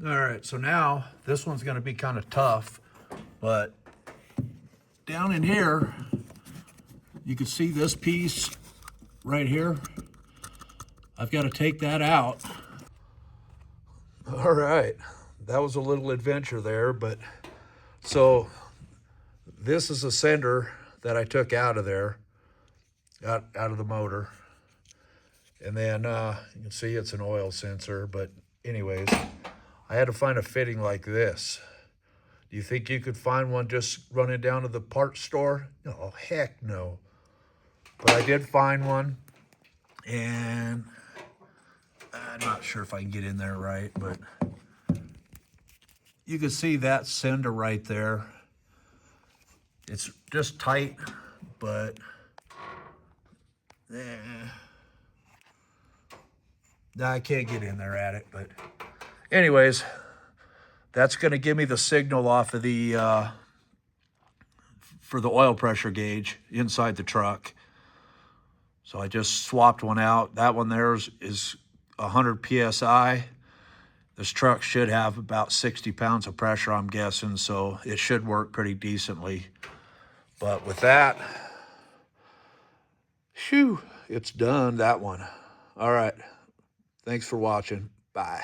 All right, so now this one's gonna be kind of tough, but down in here, you can see this piece right here. I've got to take that out. All right, that was a little adventure there, but so this is a sender that I took out of there, out of the motor. And then you can see it's an oil sensor, but anyways, I had to find a fitting like this. Do you think you could find one just running down to the parts store? No, heck no. But I did find one, and I'm not sure if I can get in there right, but you can see that sender right there. It's just tight, but I can't get in there at it. But anyways, that's going to give me the signal off of the for the oil pressure gauge inside the truck. So I just swapped one out. That one there is 100 psi. This truck should have about 60 pounds of pressure, I'm guessing, so it should work pretty decently. But with that, phew, it's done, that one. All right, thanks for watching. Bye.